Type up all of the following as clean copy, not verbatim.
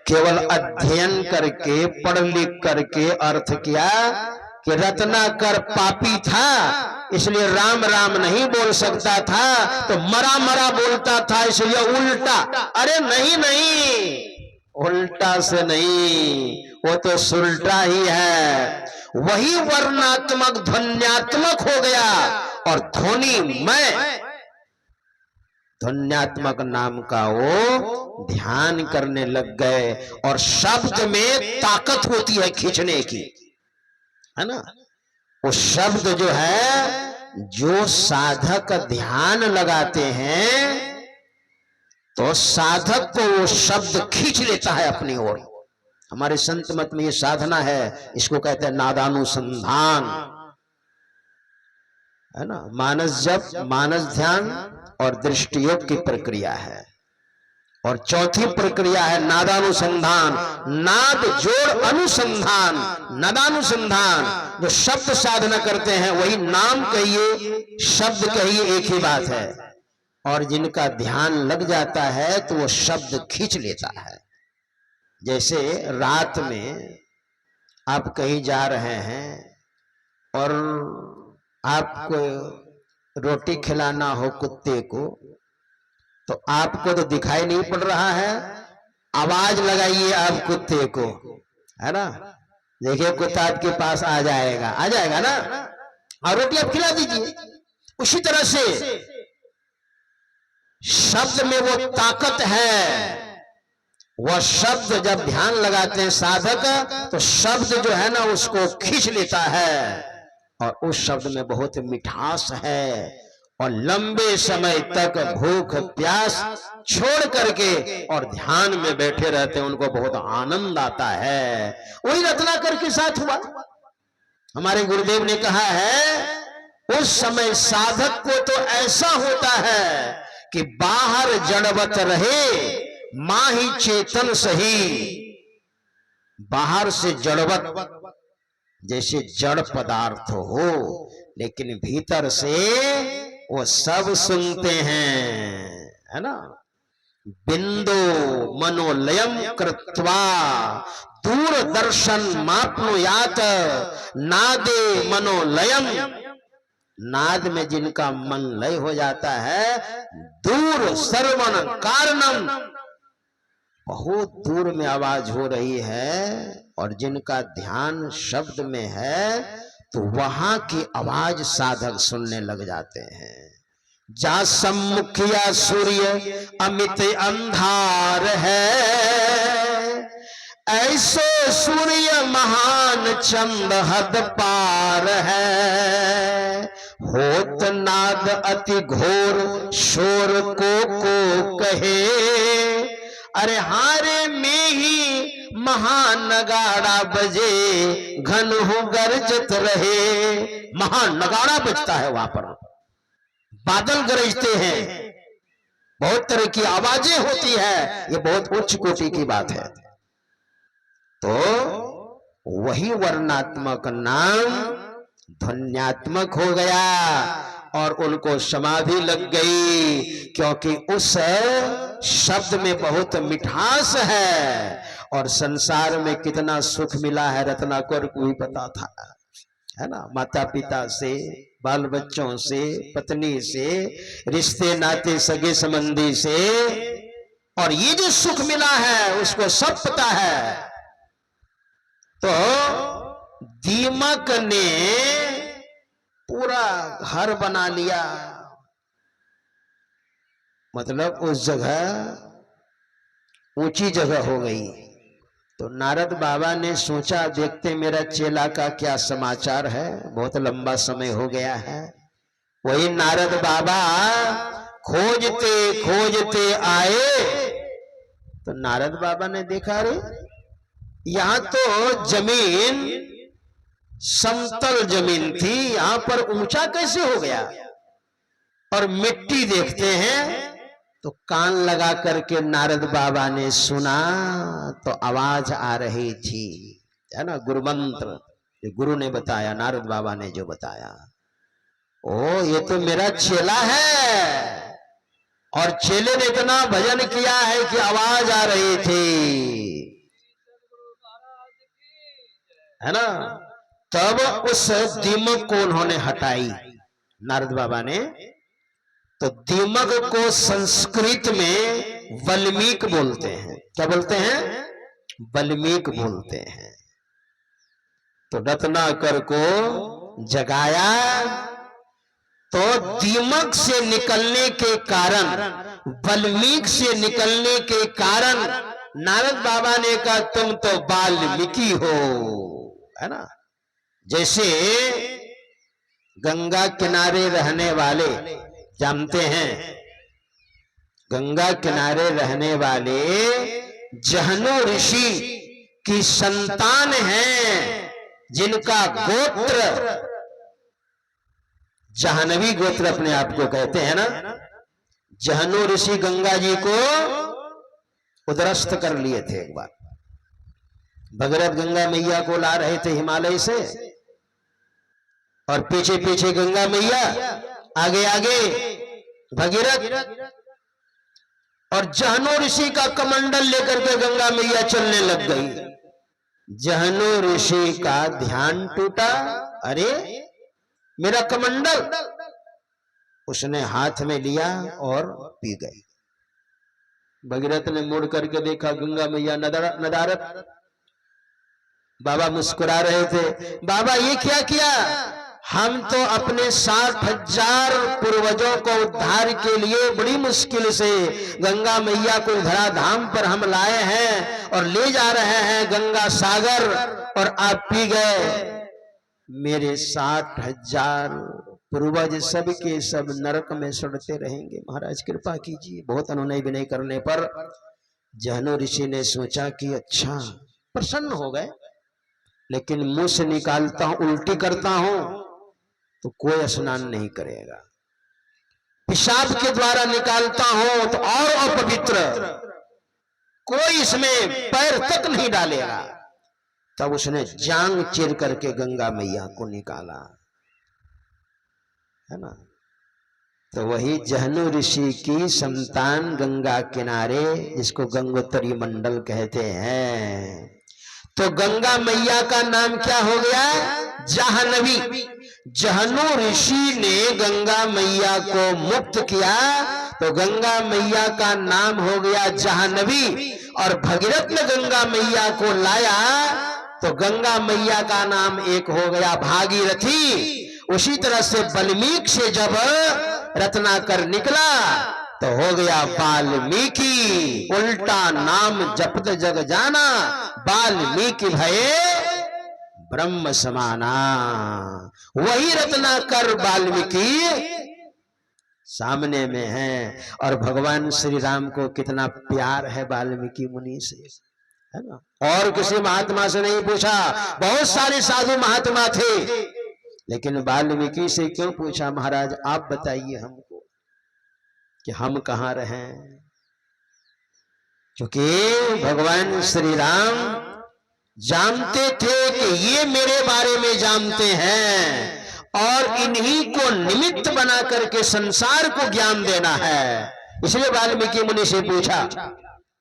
केवल अध्ययन करके पढ़ लिख करके अर्थ किया कि रत्नाकर पापी था इसलिए राम राम नहीं बोल सकता था, तो मरा मरा बोलता था इसलिए उल्टा। अरे नहीं नहीं, उल्टा से नहीं, वो तो सुलटा ही है। वही वर्णात्मक ध्वन्यात्मक हो गया और ध्वनि में ध्वन्यात्मक नाम का वो ध्यान करने लग गए। और शब्द में ताकत होती है खींचने की, है ना। वो शब्द जो है, जो साधक ध्यान लगाते हैं तो साधक को वो शब्द खींच लेता है अपनी ओर। हमारे संत मत में ये साधना है, इसको कहते हैं नादानुसंधान, है ना। मानस जप, मानस ध्यान और दृष्टि योग की प्रक्रिया है। और चौथी प्रक्रिया है नादानुसंधान, नाद जोड़ अनुसंधान, नादानुसंधान। जो शब्द साधना करते हैं वही नाम कहिए शब्द कहिए एक ही बात है। और जिनका ध्यान लग जाता है तो वो शब्द खींच लेता है। जैसे रात में आप कहीं जा रहे हैं और आपको रोटी खिलाना हो कुत्ते को, तो आपको तो दिखाई नहीं पड़ रहा है, आवाज लगाइए आप कुत्ते को, है ना। देखिए कुत्ता आपके पास आ जाएगा ना, और रोटी आप खिला दीजिए। उसी तरह से शब्द में वो ताकत है। वह शब्द जब ध्यान लगाते हैं साधक, तो शब्द जो है ना उसको खींच लेता है। और उस शब्द में बहुत मिठास है। और लंबे समय तक भूख प्यास छोड़ करके और ध्यान में बैठे रहते हैं, उनको बहुत आनंद आता है। वही रत्नाकर के साथ हुआ। हमारे गुरुदेव ने कहा है उस समय साधक को तो ऐसा होता है कि बाहर जड़वत रहे माही चेतन सही। बाहर से जड़वत जैसे जड़ पदार्थ हो, लेकिन भीतर से वो सब सुनते हैं, है ना। बिंदु मनोलयम कृत्वा दूरदर्शन माप्नुयात नादे मनोलयम। नाद में जिनका मन लय हो जाता है, दूर श्रवण कारणम, बहुत दूर में आवाज हो रही है, और जिनका ध्यान शब्द में है तो वहां की आवाज साधक सुनने लग जाते हैं। जा सम्मुखिया सूर्य अमित अंधार है, ऐसो सूर्य महान चंद हद पार है। होत नाद अति घोर शोर को कहे, अरे हारे में ही महानगाड़ा बजे घन हो गरजत रहे। महानगाड़ा बजता है वहां पर, बादल गरजते हैं, बहुत तरह की आवाजें होती है। ये बहुत उच्च कोटि की बात है। तो वही वर्णात्मक नाम ध्वन्यात्मक हो गया और उनको समाधि लग गई, क्योंकि उस शब्द में बहुत मिठास है। और संसार में कितना सुख मिला है रत्नाकर को ही पता था, है ना। माता पिता से, बाल बच्चों से, पत्नी से, रिश्ते नाते सगे संबंधी से, और ये जो सुख मिला है उसको सब पता है। तो दीमक ने पूरा घर बना लिया, मतलब उस जगह ऊंची जगह हो गई। तो नारद बाबा ने सोचा देखते मेरा चेला का क्या समाचार है, बहुत लंबा समय हो गया है। वही नारद बाबा खोजते खोजते आए, तो नारद बाबा ने देखा रे यहां तो जमीन समतल जमीन थी, यहां पर ऊंचा कैसे हो गया। और मिट्टी देखते हैं, तो कान लगा करके नारद बाबा ने सुना तो आवाज आ रही थी, है ना। गुरु मंत्र जो गुरु ने बताया, नारद बाबा ने जो बताया, ओ ये तो मेरा चेला है। और चेले ने इतना भजन किया है कि आवाज आ रही थी। है ना। तब उस दीमक को उन्होंने हटाई नारद बाबा ने। तो दीमक को संस्कृत में वल्मीक बोलते हैं। क्या बोलते हैं? वल्मीक बोलते हैं। तो रत्नाकर को जगाया। तो दीमक से निकलने के कारण, वल्मीक से निकलने के कारण नारद बाबा ने कहा तुम तो वाल्मीकि हो, है ना। जैसे गंगा किनारे रहने वाले, जानते हैं गंगा किनारे रहने वाले जहनु ऋषि की संतान हैं, जिनका गोत्र जाह्नवी गोत्र अपने आप को कहते हैं ना। जहनु ऋषि गंगा जी को उद्रस्त कर लिए थे एक बार। भगीरथ गंगा मैया को ला रहे थे हिमालय से, और पीछे पीछे गंगा मैया, आगे आगे भगीरथ, और जहनु ऋषि का कमंडल लेकर के गंगा मैया चलने लग गई। जहनु ऋषि का ध्यान टूटा, अरे मेरा कमंडल, उसने हाथ में लिया और पी गई। भगीरथ ने मुड़ करके देखा, गंगा मैया नदारत। बाबा मुस्कुरा रहे थे, बाबा ये क्या किया? हम तो अपने 60,000 पूर्वजों को उद्धार के लिए बड़ी मुश्किल से गंगा मैया को धराधाम पर हम लाए हैं और ले जा रहे हैं गंगा सागर, और आप पी गए। मेरे 60,000 पूर्वज सब के सब नरक में सड़ते रहेंगे, महाराज कृपा कीजिए। बहुत अनुनय विनय करने पर जहनु ऋषि ने सोचा कि अच्छा, प्रसन्न हो गए, लेकिन मुंह से निकालता हूं, उल्टी करता हूं तो कोई स्नान नहीं करेगा, पेशाब के द्वारा निकालता हूं तो और अपवित्र, कोई इसमें पैर तक नहीं डालेगा। तब उसने जांग चीर करके गंगा मैया को निकाला, है ना। तो वही जहनु ऋषि की संतान गंगा किनारे, जिसको गंगोत्री मंडल कहते हैं। तो गंगा मैया का नाम क्या हो गया? जाह्नवी। जहनु ऋषि ने गंगा मैया को मुक्त किया, तो गंगा मैया का नाम हो गया जाह्नवी। और भगीरथ ने गंगा मैया को लाया, तो गंगा मैया का नाम एक हो गया भागीरथी। उसी तरह से वल्मीक से जब रत्नाकर निकला तो हो गया वाल्मीकि। उल्टा नाम जपत जग जाना, वाल्मीकि भये ब्रह्म समाना। वही रत्नाकर वाल्मीकि सामने में है। और भगवान श्री राम को कितना प्यार है वाल्मीकि मुनि से, है ना। और किसी महात्मा से नहीं पूछा, बहुत सारे साधु महात्मा थे, लेकिन वाल्मीकि से क्यों पूछा? महाराज आप बताइए हमको कि हम कहां रहें। क्योंकि भगवान श्री राम जानते थे कि ये मेरे बारे में जानते हैं, और इन्हीं को निमित्त बना करके संसार को ज्ञान देना है, इसलिए वाल्मीकि मुनि से पूछा।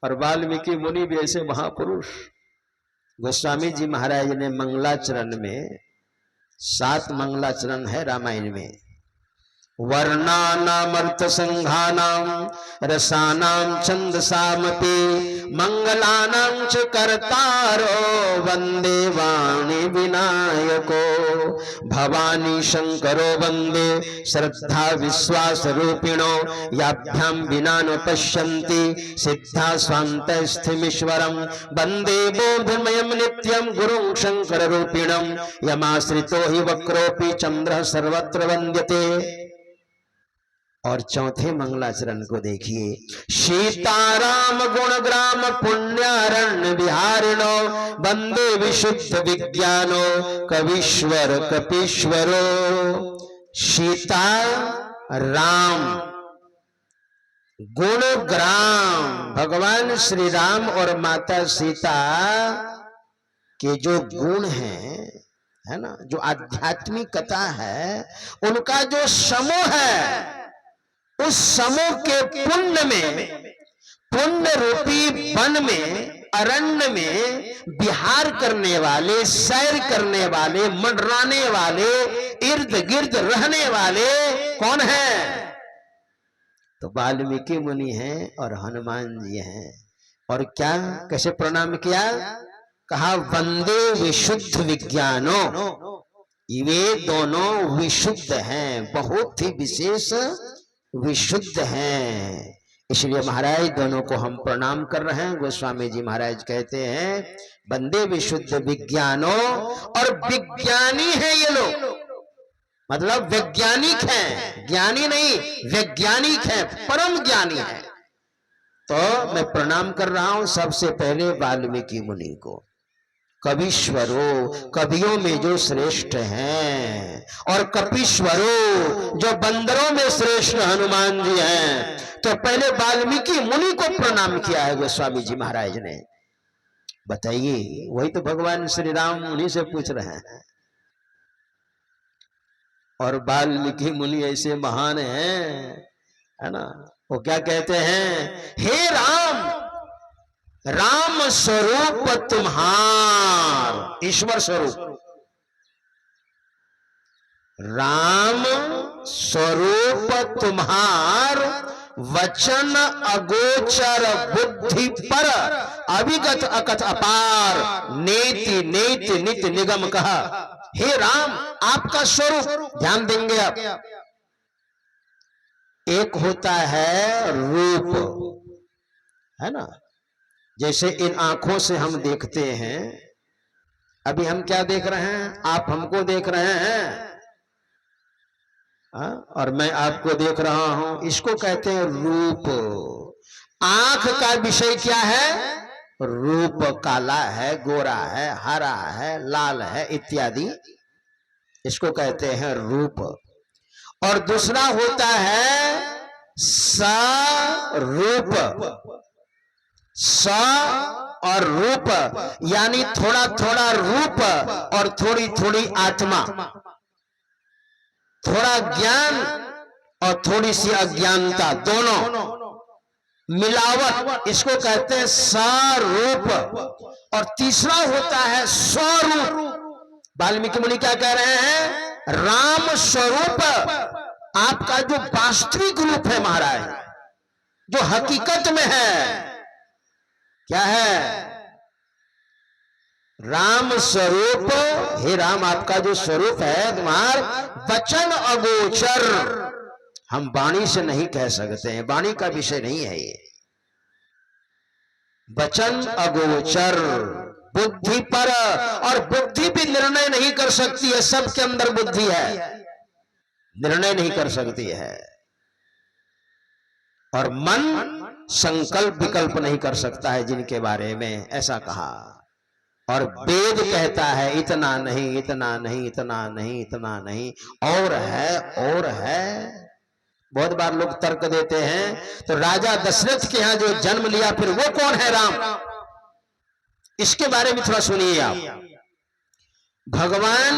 और वाल्मीकि मुनि भी ऐसे महापुरुष। गोस्वामी जी महाराज ने मंगलाचरण में 7 मंगलाचरण है रामायण में। वर्णानामर्थ संघानाम रसानाम छंदसामपि मंगलानां च कर्तारो वंदे वाणी विनायको भवानी शंकरो वंदे श्रद्धा विश्वास रूपिणो याभ्याम विना न पश्यन्ति सिद्धा स्वान्त स्थिमीश्वरम वंदे बोधमयम नित्यम गुरुं शंकर रूपिणम यमाश्रितो हि वक्रोपि चंद्र सर्वत्र वंद्यते। और चौथे मंगलाचरण को देखिए। सीताराम गुणग्राम पुण्यारण्य विहारिणो वंदे विशुद्ध विज्ञानो कवीश्वर कपीश्वरो। सीता राम गुणग्राम, भगवान श्री राम और माता सीता के जो गुण हैं, है ना, जो आध्यात्मिकता है, उनका जो समूह है, उस समूह के पुण्य में, पुण्य रूपी वन में अरण्य में विहार करने वाले, सैर करने वाले, मंडराने वाले, इर्द गिर्द रहने वाले कौन है? तो वाल्मीकि मुनि हैं और हनुमान जी हैं। और क्या, कैसे प्रणाम किया? कहा वंदे विशुद्ध विज्ञानो, वे दोनों विशुद्ध हैं, बहुत ही विशेष विशुद्ध हैं, इसलिए महाराज दोनों को हम प्रणाम कर रहे हैं। गोस्वामी जी महाराज कहते हैं वंदे विशुद्ध विज्ञानो, और विज्ञानी है ये लोग, मतलब वैज्ञानिक हैं, ज्ञानी नहीं, वैज्ञानिक हैं, परम ज्ञानी हैं। तो मैं प्रणाम कर रहा हूं सबसे पहले वाल्मीकि मुनि को, कविश्वरो, कवियों में जो श्रेष्ठ हैं, और कपीश्वरो, जो बंदरों में श्रेष्ठ हनुमान जी हैं। तो पहले वाल्मीकि मुनि को प्रणाम किया है गोस्वामी जी महाराज ने। बताइए, वही तो भगवान श्री राम उन्हीं से पूछ रहे हैं। और वाल्मीकि मुनि ऐसे महान हैं, है ना, वो क्या कहते हैं? हे राम, राम स्वरूप तुम्हार, ईश्वर स्वरूप, राम स्वरूप तुम्हार, वचन अगोचर बुद्धि पर, अविगत अकथ अपार, नेति नेति नित निगम कहा। हे राम, आपका स्वरूप, ध्यान देंगे आप, एक होता है रूप, है ना, जैसे इन आंखों से हम देखते हैं। अभी हम क्या देख रहे हैं? आप हमको देख रहे हैं, और मैं आपको देख रहा हूं, इसको कहते हैं रूप। आंख का विषय क्या है? रूप, काला है, गोरा है, हरा है, लाल है इत्यादि, इसको कहते हैं रूप। और दूसरा होता है स्वरूप, स और रूप, यानी थोड़ा थोड़ा रूप और थोड़ी थोड़ी आत्मा, थोड़ा ज्ञान और थोड़ी सी अज्ञानता, दोनों मिलावट, इसको कहते हैं स्वरूप। और तीसरा होता है स्वरूप। वाल्मीकि मुनि क्या कह रहे हैं? राम स्वरूप, आपका जो वास्तविक रूप है महाराज, जो हकीकत में है, क्या है? राम स्वरूप, हे राम, आपका जो स्वरूप है तुम्हार, वचन अगोचर, हम वाणी से नहीं कह सकते हैं, वाणी का विषय नहीं है ये। वचन अगोचर, बुद्धि पर, और बुद्धि भी निर्णय नहीं कर सकती है, सबके अंदर बुद्धि है, निर्णय नहीं कर सकती है। और मन संकल्प विकल्प नहीं कर सकता है जिनके बारे में, ऐसा कहा। और वेद कहता है इतना नहीं, इतना नहीं, इतना नहीं, इतना नहीं, और है, और है। बहुत बार लोग तर्क देते हैं, तो राजा दशरथ के यहां जो जन्म लिया, फिर वो कौन है? राम। इसके बारे में थोड़ा सुनिए आप। भगवान